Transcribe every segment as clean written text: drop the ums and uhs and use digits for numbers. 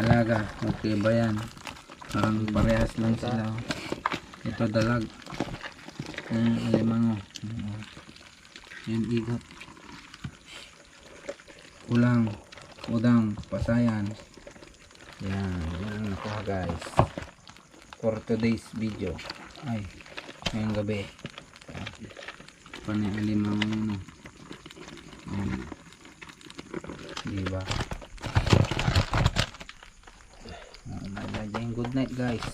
alaga. Okay ba yan? Parang parehas lang sila. Ito dalag. Alimango. Yan igot. Ulang. Udang. Pasayan. Yan ang nakuha guys. For today's video. Ay. Ngayong gabi. Panay alimango yun. Diba? Good night guys.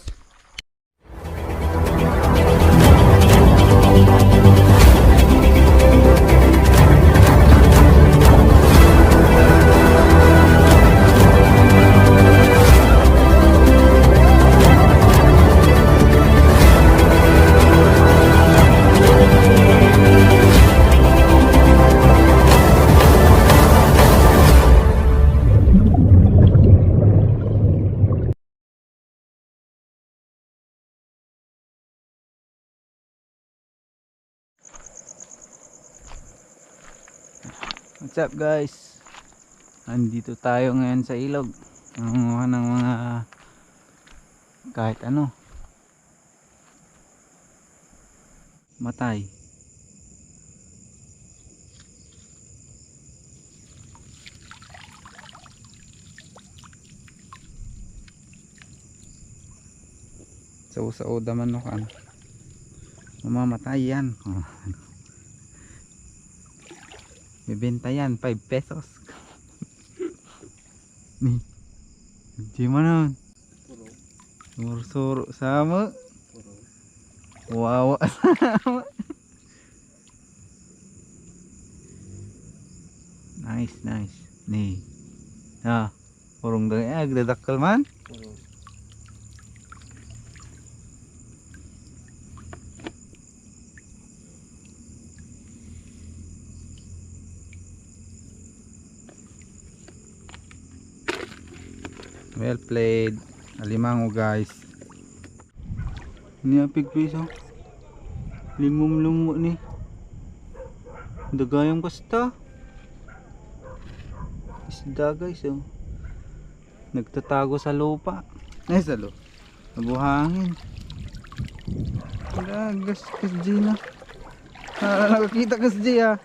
What's up guys? Andito tayo ngayon sa ilog. Nangunguha ng mga kahit ano. Matay. Sa daman no kan. Mamamatay yan. Bibenta yan 5 pesos. Nih. Gimana? Suro sama. Wow sama. Nice. Nih. Nah, urung dengnya gede dakkel man. Well played. Alimango guys. Ini apig piso. Limum-lumo ni. Dagayang basta. Isda guys oh. Nagtatago sa lupa. Ay sa lupa. Nabuhangin. Gas Gina. Nakakita kas Gia.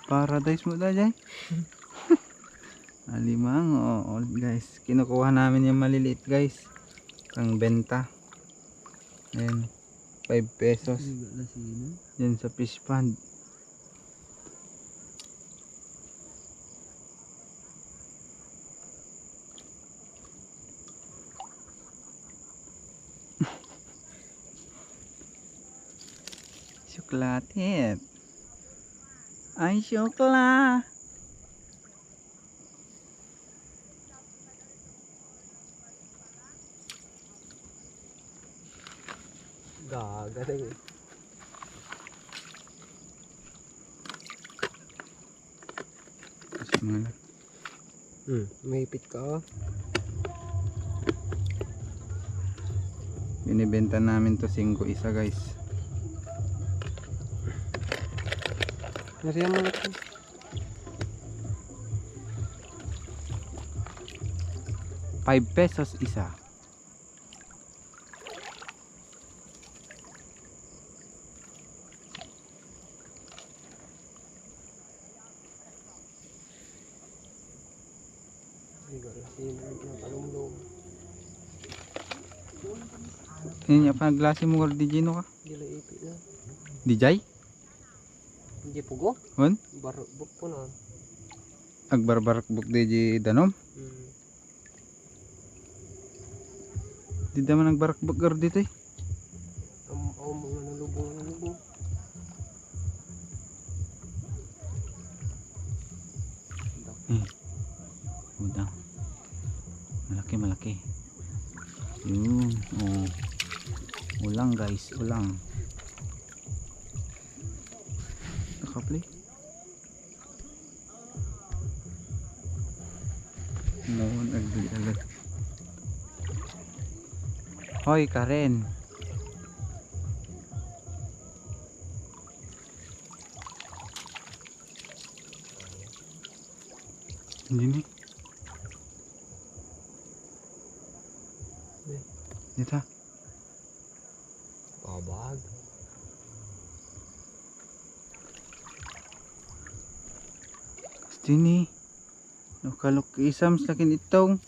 Paradise mo dyan. Alimango guys. Kinukuha namin yung maliliit guys. Ang benta. Ayan. 5 pesos. Yan sa fish pond. Syokolatit. Ay syokla. Gaga deh. May ipit ka. Binibenta namin to 5 isa guys. Nariyan mo na ito. 5 pesos isa. Ini apa glasi mo di Gino ka? Dila ipit na. Dijay? Hindi pugo? Hon? Barbuk po na. Agbarbarak buk di danom? Di daman nagbarak bagar dito eh. Mga nalubong. Udang. Malaki. Yun. Oh. Ulang guys, ulang. Nakaplay. Noon agdi-alag. Hoy Karen. Hindi ni. Eh. Dito. Babag. Sini. Nakalok isam sa lakin itong.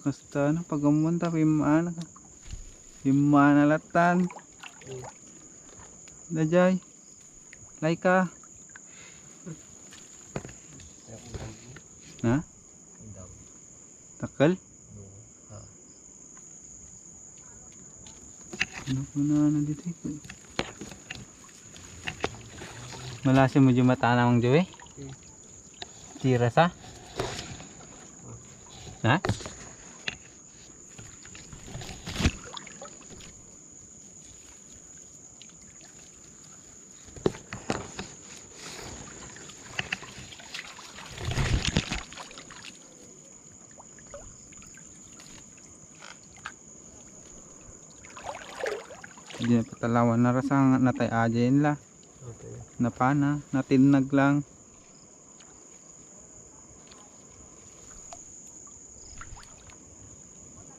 Kasta na pagamuan ta pimaan ka. Pimaan alatan. Dajay. Laika. Na? Takal? Ano po na dito? Malasim mo yung mata namang Joey? Tira sa? Ha? Hindi na patalawan na rasang natay ajayin la. Napana, natinag lang.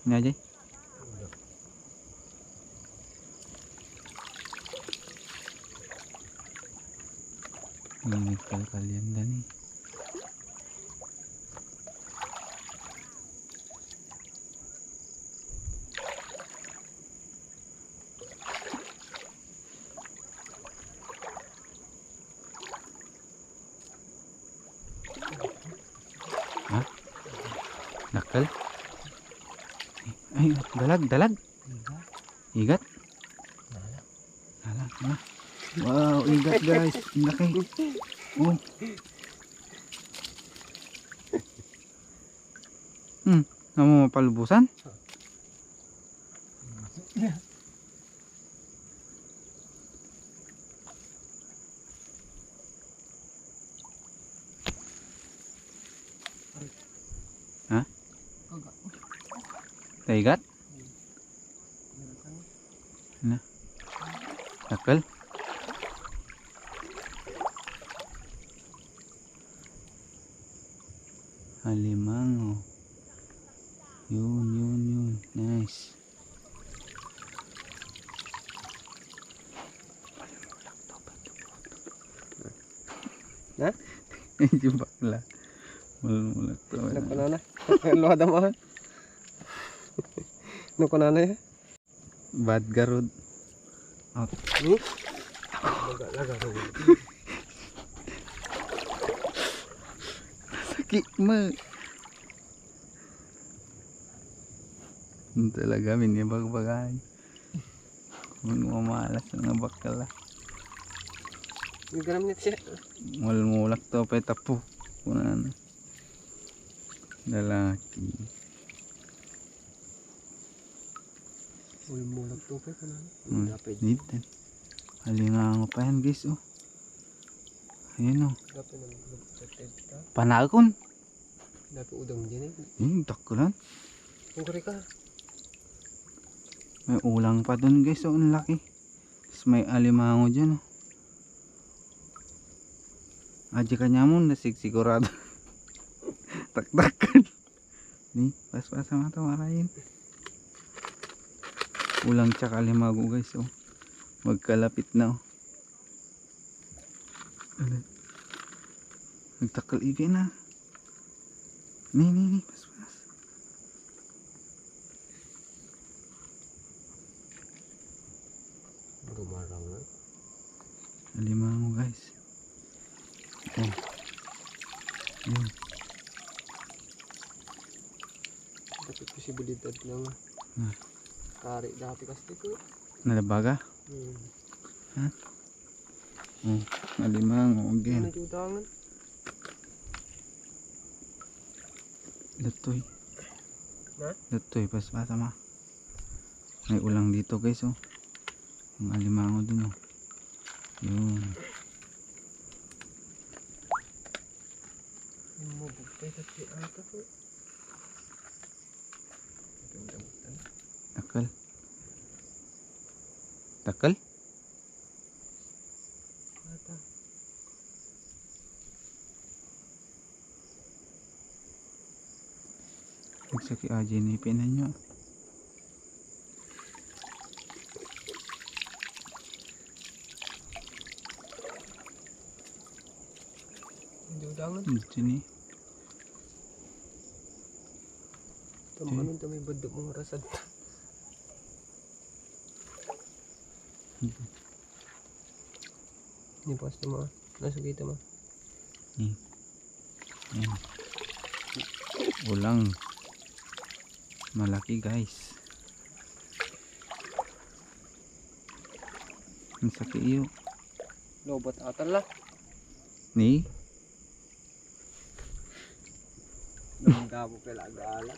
Nga jay? Ingat kalian dan nih. Hah? Nakal? Ay, dalag. Igat? Dalag. Wow, igat guys. Laki. Oh. Namu mapalubusan? Hah? Igat? Nah. Nakal? Halimango. Yun. Nice. Ha? Jumpa lah. Mulak to. Ano ko na na? Luha da mo ha? Ano ko na na ya? Bad garod. Out. Laga. Sakit mo. Talaga minibag-bagay. Mamalas ang bakala. Yung garam nito siya. Mulak to pa tapo. Kunan. Lalaki. Mulag to pa ko na. Dapat. Dito. Halingango pa yan guys oh. Ayun oh. Dapat na magpapita. Panakon. Dapat udang din eh. Takulan. Kung kari ka. May ulang pa dun guys oh. Ang laki. Tapos may alimango dyan oh. Aja kanya mo nasigsigurado. Tak-takan. Nih, pas-pas sama marahin. Ulang tsaka limago guys oh. Magkalapit na oh. Nagtakal ibi na. Nih, pas-pas. Gumarang na. Limago guys. Oh. Yun. Dapat posibilidad lang. Kari dati kasi ko. Nalabaga? Ha? Oh, alimango again. Ano udangan? Datoy. Ha? Datoy, pas-pas sama. May ulang dito guys oh. Ang alimango dun oh. Yun. Mo bugtay kasi ata ko. Takal? Ata. Kajinipin na nyo. Hindi udangan. Sini. Tamanon ta may badok mga rasad. Ini pasti mah. Nasa kita mah. Ayan. Ulang. Malaki guys. Ang sakit iyo. Lobot atal lah. Ni? Nagabo pala galat.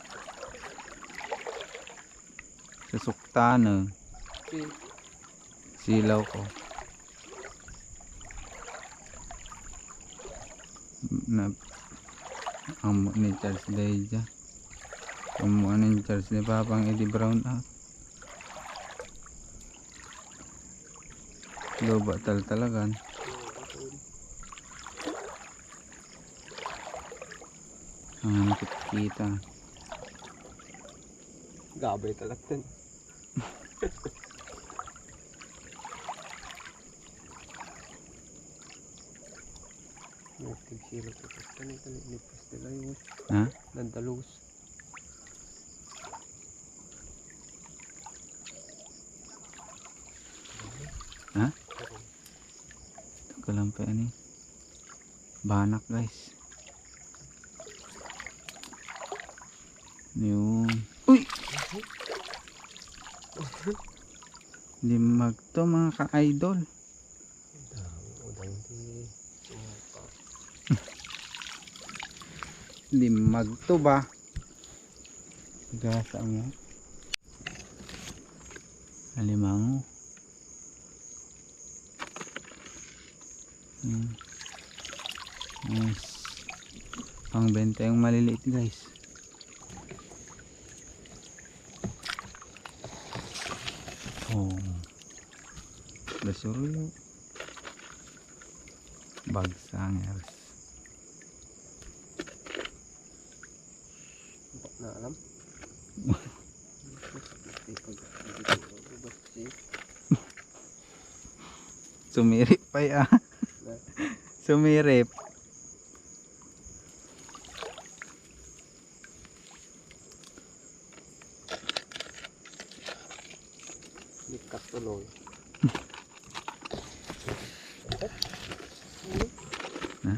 Sa suktana. Si Silaw ko. Na amo ni Charles Deja. Amo ni Charles ni Papang Eddie Brown out. Loba talagan. Ang kita. gabay talaktan. Nagtigsilo ko tapos tali lipas nila yun. Ha? Nandalus. Ha? Ito lang pa yan eh. Banak guys. Yun. Uy! Limag to mga ka-idol. Udang di sumapa. Limag to ba? Gasa mo. Alimango. Nice. Pangbenta yung maliliit guys. Oh. Basuro. Bagsangers. Bak na alam. Sumirip pa ya. Sumirip. Likat tuloy. Ha?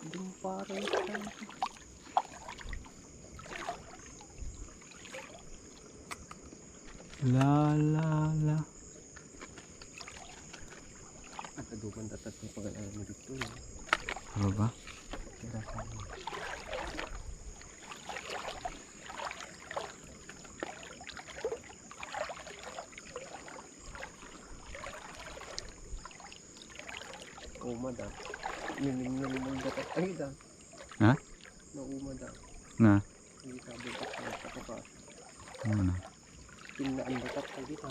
Hindi mo parang La la la. at adukan tatat ng pag-alam mo dito. Ano ba? Umada. Ninim mong dapat. Ay, da. Ha? Na umada. Nga. Hindi ka dapat sa kapapa. Ano na? Tinaan dapat ka dito.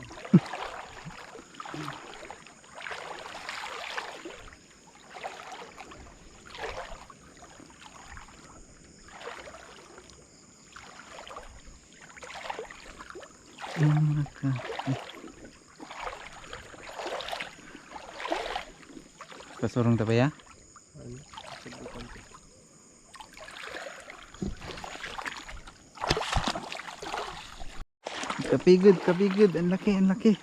Ano ka? Pasurong ta ba ya? Ano? Sabukan ko. Kapigod. Ang laki.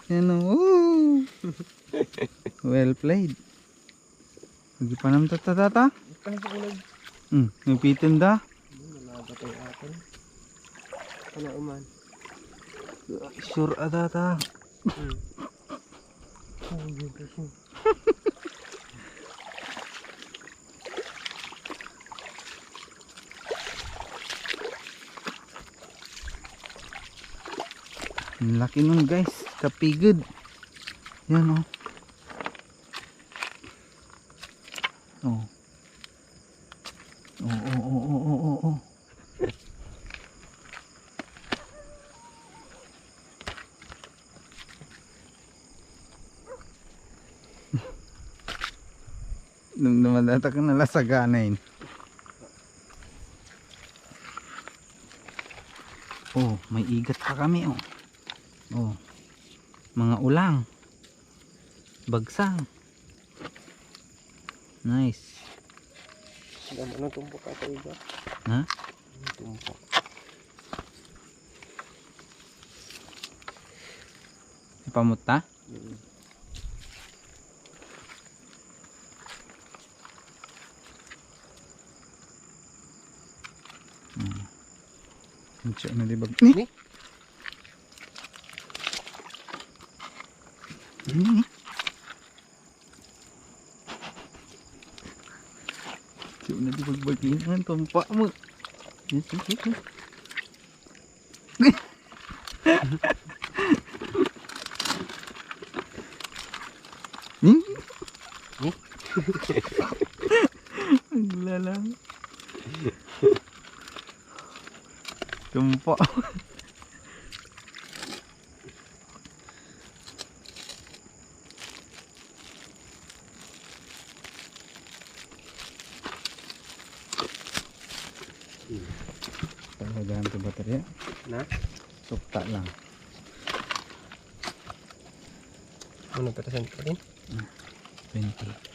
Yan o. Well played. Lagi pa nam tata. Kasi ko nag... Napitin da. Nalaga tayo atin. Ano uman? Sure atata. Oh, yun kasi. Ang laki nun guys. Kapigod. Yan o. Oh. Oh. Dumadata ka na lasaganain. Oh, may igat pa kami oh. Oh. Mga ulang. Bagsang. Nice. Ano tumpok ka iba? Ha? Ano tumpok? Ipamuta? Medyo na di ba? Ni? Medyo na di bagbagingan tumpa mo. Yes, yes, yes. Ni? Ni? Ang lalang. Tumpa. Talagaan ito baterya. Na? Sukta lang. Ano patasan pa rin? 20.